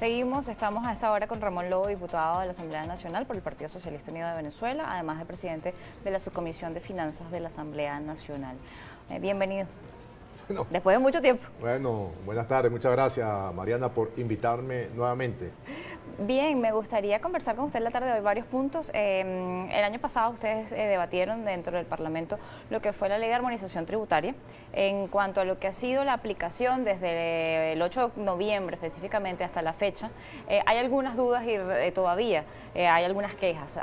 Estamos a esta hora con Ramón Lobo, diputado de la Asamblea Nacional por el Partido Socialista Unido de Venezuela, además de presidente de la Subcomisión de Finanzas de la Asamblea Nacional. Bienvenido. Bueno, después de mucho tiempo. Bueno, buenas tardes, muchas gracias Mariana por invitarme nuevamente. Bien, me gustaría conversar con usted la tarde de hoy varios puntos. El año pasado ustedes debatieron dentro del Parlamento lo que fue la ley de armonización tributaria. En cuanto a lo que ha sido la aplicación desde el 8 de noviembre específicamente hasta la fecha, hay algunas dudas y todavía hay algunas quejas.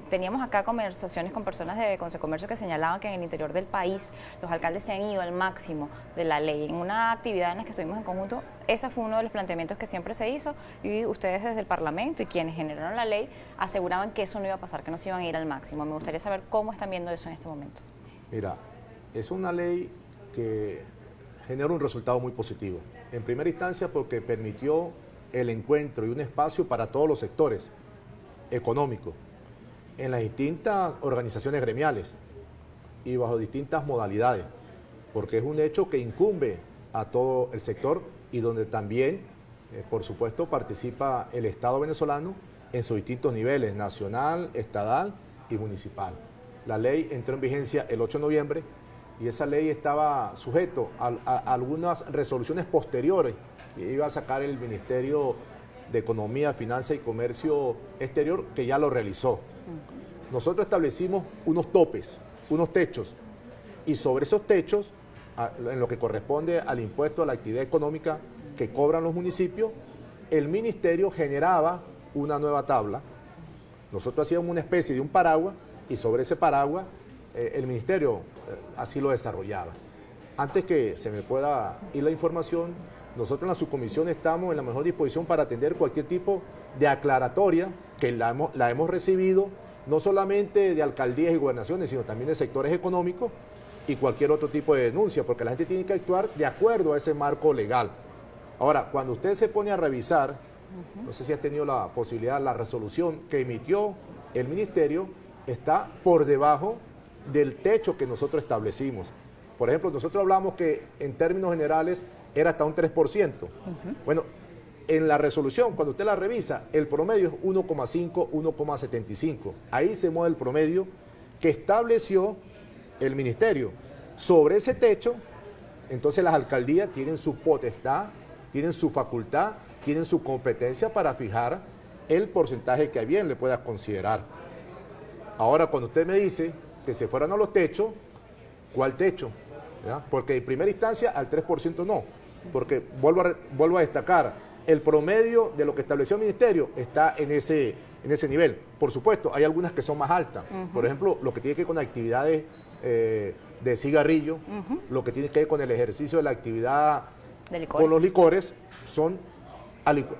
Teníamos acá conversaciones con personas de Consecomercio que señalaban que en el interior del país los alcaldes se han ido al máximo de la ley. En una actividad en la que estuvimos en conjunto, ese fue uno de los planteamientos que siempre se hizo y ustedes desde el Parlamento y quienes generaron la ley aseguraban que eso no iba a pasar, que no se iban a ir al máximo. Me gustaría saber cómo están viendo eso en este momento. Mira, es una ley que genera un resultado muy positivo. En primera instancia porque permitió el encuentro y un espacio para todos los sectores económicos en las distintas organizaciones gremiales y bajo distintas modalidades, porque es un hecho que incumbe a todo el sector y donde también por supuesto, participa el Estado venezolano en sus distintos niveles, nacional, estatal y municipal. La ley entró en vigencia el 8 de noviembre y esa ley estaba sujeto a algunas resoluciones posteriores que iba a sacar el Ministerio de Economía, Finanzas y Comercio Exterior, que ya lo realizó. Nosotros establecimos unos topes, unos techos, y sobre esos techos, en lo que corresponde al impuesto a la actividad económica que cobran los municipios, el ministerio generaba una nueva tabla. Nosotros hacíamos una especie de un paraguas y sobre ese paraguas el ministerio así lo desarrollaba. Antes que se me pueda ir la información, nosotros en la subcomisión estamos en la mejor disposición para atender cualquier tipo de aclaratoria que la hemos recibido, no solamente de alcaldías y gobernaciones, sino también de sectores económicos y cualquier otro tipo de denuncia, porque la gente tiene que actuar de acuerdo a ese marco legal. Ahora, cuando usted se pone a revisar, no sé si has tenido la posibilidad, la resolución que emitió el ministerio está por debajo del techo que nosotros establecimos. Por ejemplo, nosotros hablamos que en términos generales era hasta un 3%. Bueno, en la resolución, cuando usted la revisa, el promedio es 1,5, 1,75. Ahí se mueve el promedio que estableció el ministerio. Sobre ese techo, entonces las alcaldías tienen su potestad, tienen su facultad, tienen su competencia para fijar el porcentaje que a bien le pueda considerar. Ahora, cuando usted me dice que se fueran a los techos, ¿cuál techo? ¿Ya? Porque en primera instancia al 3% no, porque vuelvo a destacar, el promedio de lo que estableció el ministerio está en ese nivel. Por supuesto, hay algunas que son más altas. Por ejemplo, lo que tiene que ver con actividades de cigarrillo, lo que tiene que ver con el ejercicio de la actividad con los licores, son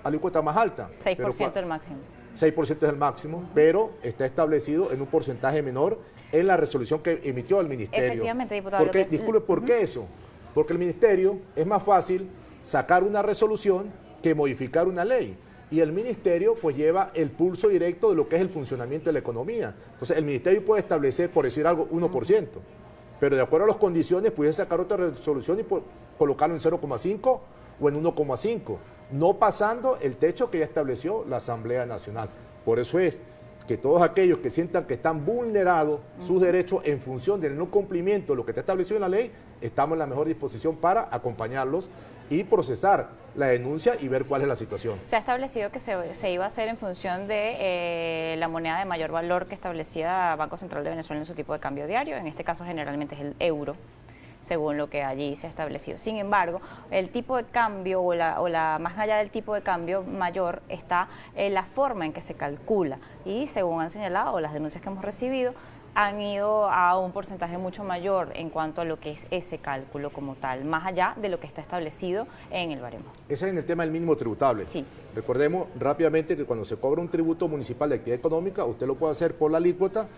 alícuotas más altas. 6% el máximo. 6% es el máximo, pero está establecido en un porcentaje menor en la resolución que emitió el ministerio. Efectivamente, diputado. Porque, disculpe, ¿por qué eso? Porque el ministerio es más fácil sacar una resolución que modificar una ley. Y el ministerio pues lleva el pulso directo de lo que es el funcionamiento de la economía. Entonces el ministerio puede establecer, por decir algo, 1%. Pero de acuerdo a las condiciones puede sacar otra resolución y colocarlo en 0,5 o en 1,5, no pasando el techo que ya estableció la Asamblea Nacional. Por eso es que todos aquellos que sientan que están vulnerados sus derechos en función del no cumplimiento de lo que está establecido en la ley, estamos en la mejor disposición para acompañarlos y procesar la denuncia y ver cuál es la situación. Se ha establecido que se iba a hacer en función de la moneda de mayor valor que establecía Banco Central de Venezuela en su tipo de cambio diario, en este caso generalmente es el euro, según lo que allí se ha establecido. Sin embargo, el tipo de cambio o más allá del tipo de cambio mayor está la forma en que se calcula y según han señalado las denuncias que hemos recibido, han ido a un porcentaje mucho mayor en cuanto a lo que es ese cálculo como tal, más allá de lo que está establecido en el baremo. Ese es en el tema del mínimo tributable. Sí. Recordemos rápidamente que cuando se cobra un tributo municipal de actividad económica, usted lo puede hacer por la alícuota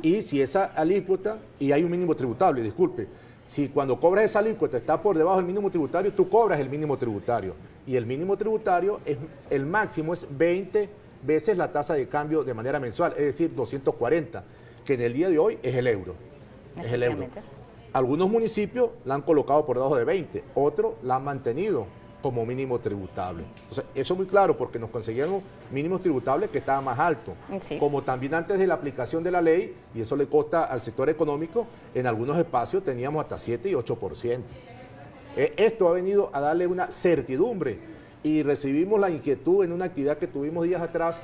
y si esa alícuota, y hay un mínimo tributable, disculpe, si cuando cobras esa alícuota está por debajo del mínimo tributario, tú cobras el mínimo tributario. Y el mínimo tributario, el máximo es 20 veces la tasa de cambio de manera mensual, es decir, 240, que en el día de hoy es el euro. Es el euro. Algunos municipios la han colocado por debajo de 20, otros la han mantenido como mínimo tributable. Entonces, eso es muy claro porque nos conseguíamos mínimos tributables que estaban más altos. Sí. Como también antes de la aplicación de la ley, y eso le consta al sector económico, en algunos espacios teníamos hasta 7 y 8%. Esto ha venido a darle una certidumbre y recibimos la inquietud en una actividad que tuvimos días atrás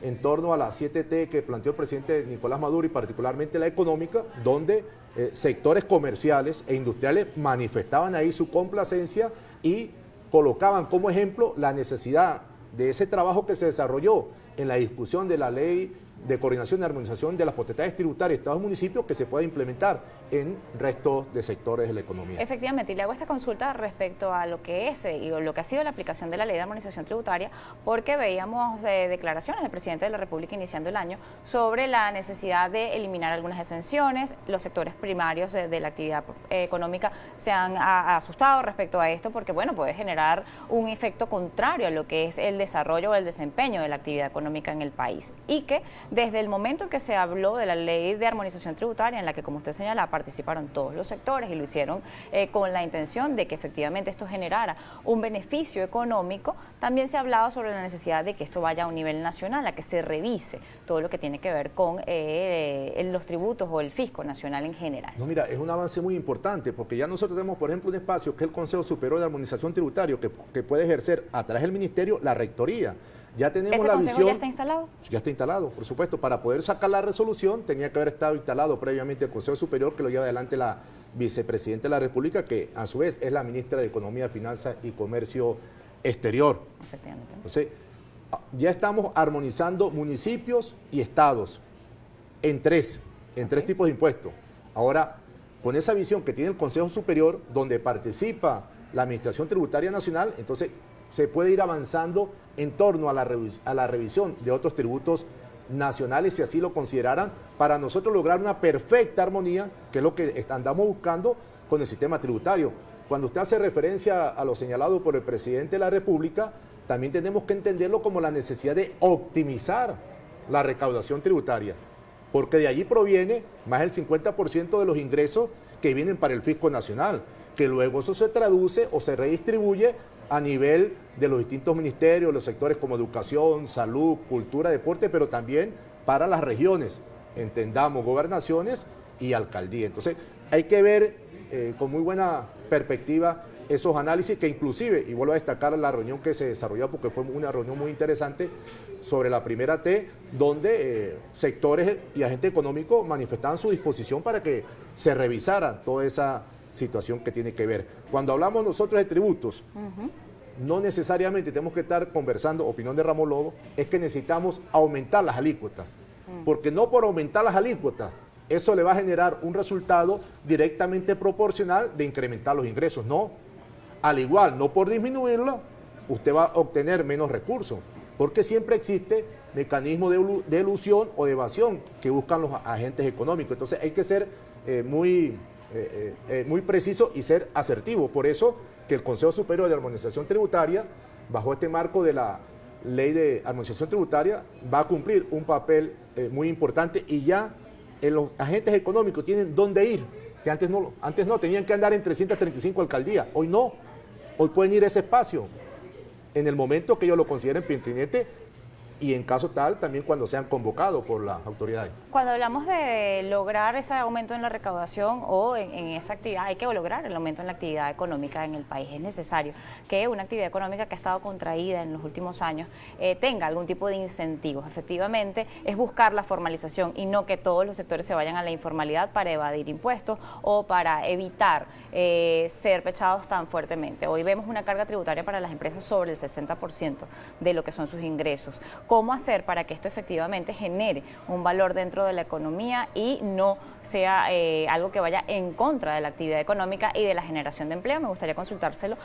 en torno a las 7T que planteó el presidente Nicolás Maduro y particularmente la económica, donde sectores comerciales e industriales manifestaban ahí su complacencia y colocaban como ejemplo la necesidad de ese trabajo que se desarrolló en la discusión de la ley de coordinación y armonización de las potestades tributarias de estados y municipios que se pueda implementar en restos de sectores de la economía. Efectivamente, y le hago esta consulta respecto a lo que es y lo que ha sido la aplicación de la ley de armonización tributaria, porque veíamos declaraciones del presidente de la República iniciando el año sobre la necesidad de eliminar algunas exenciones. Los sectores primarios de la actividad económica se han asustado respecto a esto porque, bueno, puede generar un efecto contrario a lo que es el desarrollo o el desempeño de la actividad económica en el país. Y que desde el momento en que se habló de la ley de armonización tributaria, en la que, como usted señala, participaron todos los sectores y lo hicieron con la intención de que efectivamente esto generara un beneficio económico, también se ha hablado sobre la necesidad de que esto vaya a un nivel nacional, a que se revise todo lo que tiene que ver con los tributos o el fisco nacional en general. No, mira, es un avance muy importante porque ya nosotros tenemos, por ejemplo, un espacio que es el Consejo Superior de Armonización Tributaria que puede ejercer a través del Ministerio la rectoría. Ya tenemos la visión. ¿Ese consejo ya está instalado? Ya está instalado, por supuesto. Para poder sacar la resolución tenía que haber estado instalado previamente el Consejo Superior, que lo lleva adelante la vicepresidenta de la República, que a su vez es la ministra de Economía, Finanzas y Comercio Exterior. Efectivamente. Entonces, ya estamos armonizando municipios y estados en tres tipos de impuestos. Ahora, con esa visión que tiene el Consejo Superior, donde participa la Administración Tributaria Nacional, entonces se puede ir avanzando en torno a la revisión de otros tributos nacionales, si así lo consideraran, para nosotros lograr una perfecta armonía, que es lo que andamos buscando con el sistema tributario. Cuando usted hace referencia a lo señalado por el presidente de la República, también tenemos que entenderlo como la necesidad de optimizar la recaudación tributaria, porque de allí proviene más del 50% de los ingresos que vienen para el fisco nacional, que luego eso se traduce o se redistribuye a nivel de los distintos ministerios, los sectores como educación, salud, cultura, deporte, pero también para las regiones, entendamos gobernaciones y alcaldía. Entonces hay que ver con muy buena perspectiva esos análisis que inclusive, y vuelvo a destacar la reunión que se desarrolló porque fue una reunión muy interesante sobre la primera T, donde sectores y agentes económicos manifestaban su disposición para que se revisara toda esa situación que tiene que ver. Cuando hablamos nosotros de tributos, no necesariamente tenemos que estar conversando, opinión de Ramón Lobo, es que necesitamos aumentar las alícuotas, porque no por aumentar las alícuotas, eso le va a generar un resultado directamente proporcional de incrementar los ingresos, no. Al igual, no por disminuirlo, usted va a obtener menos recursos, porque siempre existe mecanismos de elusión o de evasión que buscan los agentes económicos. Entonces hay que ser muy preciso y ser asertivo. Por eso que el Consejo Superior de Armonización Tributaria, bajo este marco de la Ley de Armonización Tributaria, va a cumplir un papel muy importante y ya los agentes económicos tienen dónde ir, que antes no, tenían que andar en 335 alcaldías, hoy no, hoy pueden ir a ese espacio en el momento que ellos lo consideren pertinente y en caso tal también cuando sean convocados por las autoridades. Cuando hablamos de lograr ese aumento en la recaudación o en esa actividad, hay que lograr el aumento en la actividad económica en el país. Es necesario que una actividad económica que ha estado contraída en los últimos años tenga algún tipo de incentivos. Efectivamente, es buscar la formalización y no que todos los sectores se vayan a la informalidad para evadir impuestos o para evitar ser pechados tan fuertemente. Hoy vemos una carga tributaria para las empresas sobre el 60% de lo que son sus ingresos. ¿Cómo hacer para que esto efectivamente genere un valor dentro de la economía y no sea algo que vaya en contra de la actividad económica y de la generación de empleo? Me gustaría consultárselo